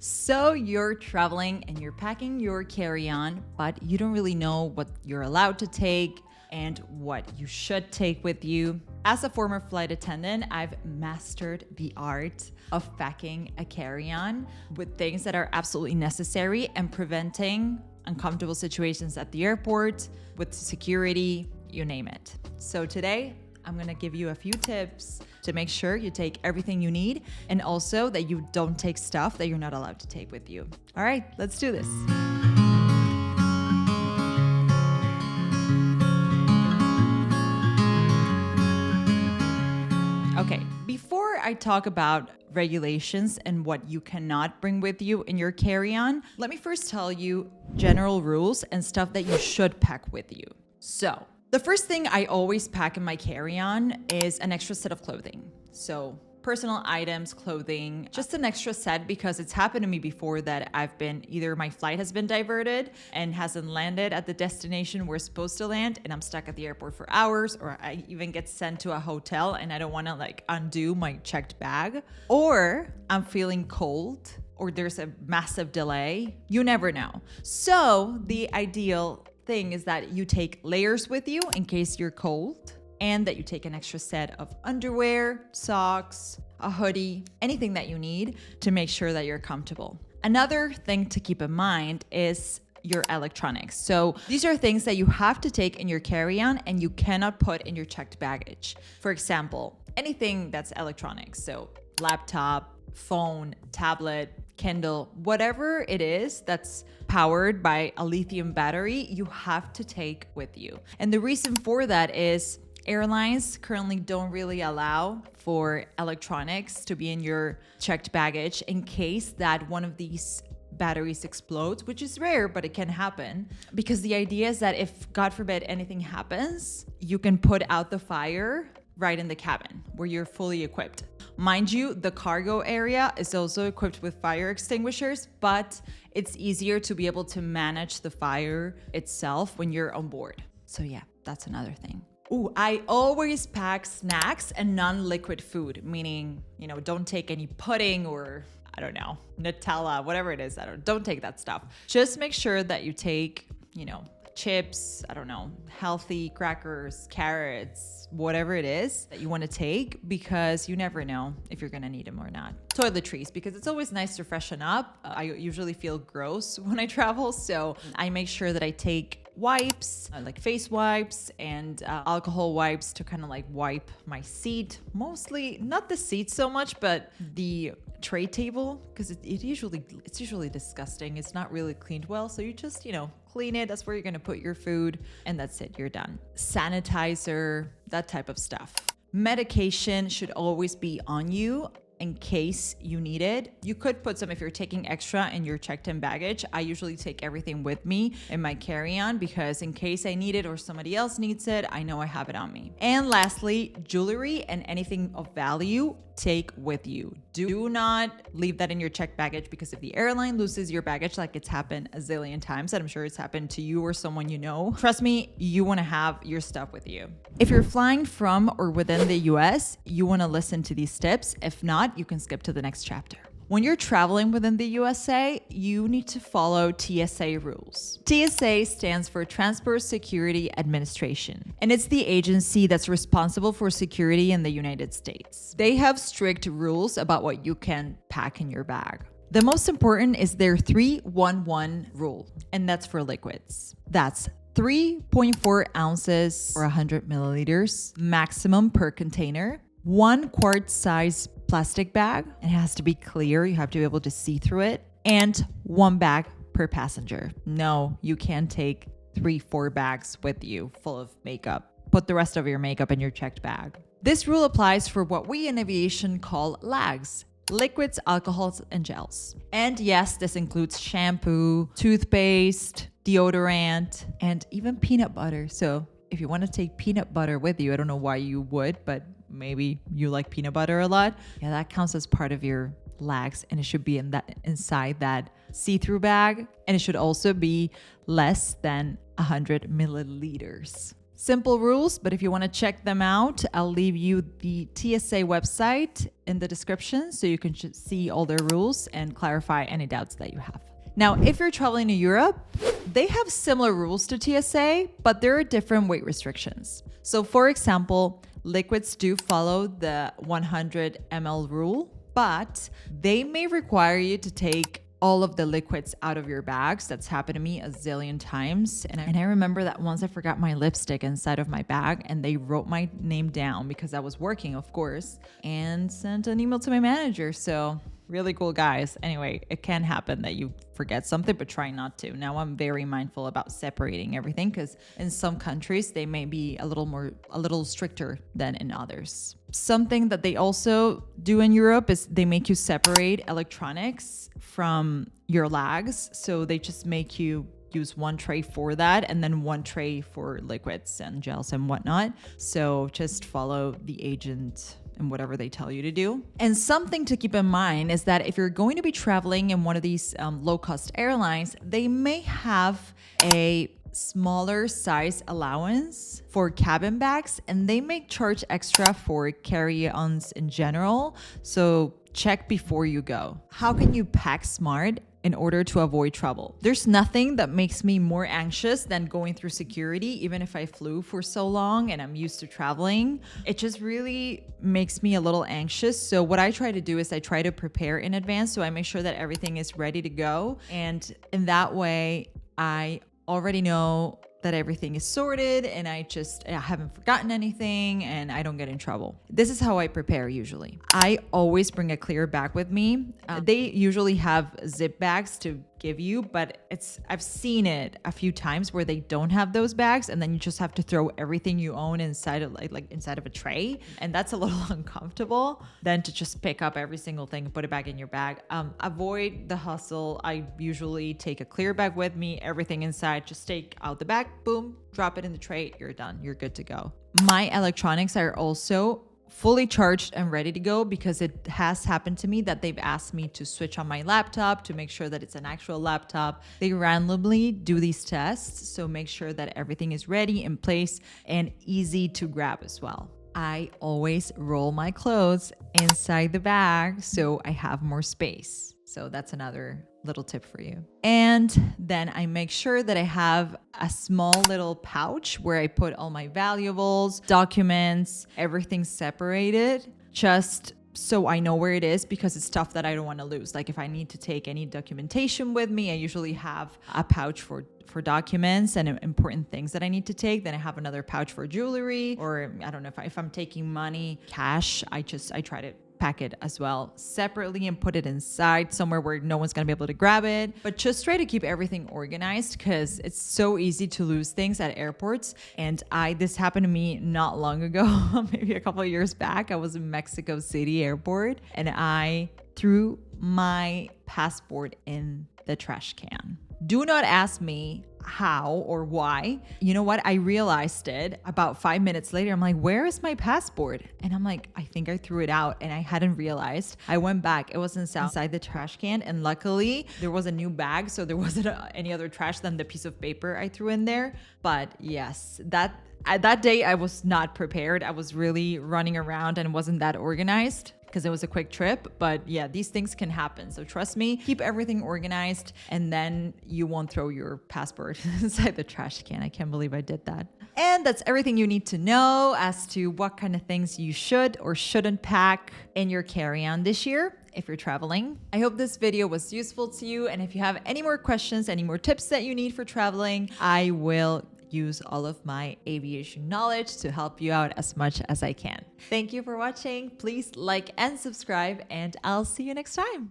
So you're traveling and you're packing your carry-on, but you don't really know what you're allowed to take and what you should take with you. As a former flight attendant, I've mastered the art of packing a carry-on with things that are absolutely necessary and preventing uncomfortable situations at the airport, with security, you name it. So today, I'm gonna give you a few tips to make sure you take everything you need and also that you don't take stuff that you're not allowed to take with you. All right, let's do this. Okay, before I talk about regulations and what you cannot bring with you in your carry-on, let me first tell you general rules and stuff that you should pack with you. So, the first thing I always pack in my carry-on is an extra set of clothing. So personal items, clothing, just an extra set because it's happened to me before that either my flight has been diverted and hasn't landed at the destination we're supposed to land and I'm stuck at the airport for hours, or I even get sent to a hotel and I don't want to undo my checked bag, or I'm feeling cold or there's a massive delay. You never know. So the ideal thing is that you take layers with you in case you're cold, and that you take an extra set of underwear, socks, a hoodie, anything that you need to make sure that you're comfortable. Another thing to keep in mind is your electronics. So these are things that you have to take in your carry-on and you cannot put in your checked baggage. For example, anything that's electronics, so laptop, phone, tablet, Kindle, whatever it is that's powered by a lithium battery, you have to take with you. And the reason for that is airlines currently don't really allow for electronics to be in your checked baggage in case that one of these batteries explodes, which is rare, but it can happen. Because the idea is that if, God forbid, anything happens, you can put out the fire right in the cabin where you're fully equipped. Mind you, the cargo area is also equipped with fire extinguishers, but it's easier to be able to manage the fire itself when you're on board. So yeah, that's another thing. Ooh, I always pack snacks and non-liquid food, meaning, don't take any pudding or, I don't know, Nutella, whatever it is. Don't take that stuff. Just make sure that you take, chips, healthy crackers, carrots, whatever it is that you want to take, because you never know if you're going to need them or not. Toiletries, because it's always nice to freshen up. I usually feel gross when I travel, so I make sure that I take wipes, like face wipes and alcohol wipes to kind of wipe my seat. Mostly, not the seat so much, but the tray table, because it's usually disgusting. It's not really cleaned well, so you just clean it. That's where you're gonna put your food, and that's it. You're done. Sanitizer, that type of stuff. Medication should always be on you in case you need it. You could put some if you're taking extra in your checked-in baggage. I usually take everything with me in my carry-on because in case I need it or somebody else needs it, I know I have it on me. And lastly, jewelry and anything of value, take with you. Do not leave that in your checked baggage, because if the airline loses your baggage, like it's happened a zillion times, and I'm sure it's happened to you or someone you know, trust me, you want to have your stuff with you. If you're flying from or within the US, you want to listen to these tips. If not, you can skip to the next chapter. When you're traveling within the USA, you need to follow TSA rules. TSA stands for Transport Security Administration, and it's the agency that's responsible for security in the United States. They have strict rules about what you can pack in your bag. The most important is their 3-1-1 rule, and that's for liquids. That's 3.4 ounces or 100 milliliters maximum per container, 1 quart size plastic bag. It has to be clear. You have to be able to see through it. And 1 bag per passenger. No, you can't take 3-4 bags with you full of makeup. Put the rest of your makeup in your checked bag. This rule applies for what we in aviation call LAGs. Liquids, alcohols, and gels. And yes, this includes shampoo, toothpaste, deodorant, and even peanut butter. So if you want to take peanut butter with you, I don't know why you would, but maybe you like peanut butter a lot. Yeah, that counts as part of your lags, and it should be inside that see-through bag, and it should also be less than 100 milliliters. Simple rules, but if you want to check them out, I'll leave you the TSA website in the description so you can see all their rules and clarify any doubts that you have. Now, if you're traveling to Europe, they have similar rules to TSA, but there are different weight restrictions. So for example, liquids do follow the 100 ml rule, but they may require you to take all of the liquids out of your bags. That's happened to me a zillion times. And I remember that once I forgot my lipstick inside of my bag and they wrote my name down because I was working, of course, and sent an email to my manager. So really cool guys. Anyway, it can happen that you forget something, but try not to. Now I'm very mindful about separating everything because in some countries they may be a little stricter than in others. Something that they also do in Europe is they make you separate electronics from your lags. So they just make you use one tray for that and then one tray for liquids and gels and whatnot. So just follow the agent and whatever they tell you to do. And something to keep in mind is that if you're going to be traveling in one of these low-cost airlines, they may have a smaller size allowance for cabin bags and they may charge extra for carry-ons in general. So check before you go. How can you pack smart in order to avoid trouble? There's nothing that makes me more anxious than going through security, even if I flew for so long and I'm used to traveling. It just really makes me a little anxious. So what I try to do is I try to prepare in advance. So I make sure that everything is ready to go. And in that way, I already know that everything is sorted and I haven't forgotten anything and I don't get in trouble. This is how I prepare usually. I always bring a clear bag with me. They usually have zip bags to give you, but I've seen it a few times where they don't have those bags and then you just have to throw everything you own inside of like inside of a tray, and that's a little uncomfortable than to just pick up every single thing and put it back in your bag. Avoid the hustle. I usually take a clear bag with me, everything inside, just take out the bag, boom, drop it in the tray, you're done, you're good to go. My electronics are also fully charged and ready to go because it has happened to me that they've asked me to switch on my laptop to make sure that it's an actual laptop. They randomly do these tests, so make sure that everything is ready, in place, and easy to grab as well. I always roll my clothes inside the bag so I have more space. So that's another little tip for you. And then I make sure that I have a small little pouch where I put all my valuables, documents, everything separated, just so I know where it is, because it's stuff that I don't want to lose. Like if I need to take any documentation with me, I usually have a pouch for documents and important things that I need to take. Then I have another pouch for jewelry, or I don't know, if I'm taking money, cash, I try to pack it as well separately and put it inside somewhere where no one's gonna be able to grab it. But just try to keep everything organized because it's so easy to lose things at airports. And this happened to me not long ago, maybe a couple of years back. I was in Mexico City airport and I threw my passport in the trash can. Do not ask me how or why. You know what? I realized it about 5 minutes later. I'm like, where is my passport? And I'm like, I think I threw it out and I hadn't realized. I went back. It was inside the trash can. And luckily there was a new bag. So there wasn't any other trash than the piece of paper I threw in there. But yes, that day I was not prepared. I was really running around and wasn't that organized because it was a quick trip. But yeah, these things can happen. So trust me, keep everything organized and then you won't throw your passport inside the trash can. I can't believe I did that. And that's everything you need to know as to what kind of things you should or shouldn't pack in your carry-on this year if you're traveling. I hope this video was useful to you. And if you have any more questions, any more tips that you need for traveling, I will use all of my aviation knowledge to help you out as much as I can. Thank you for watching. Please like and subscribe, and I'll see you next time.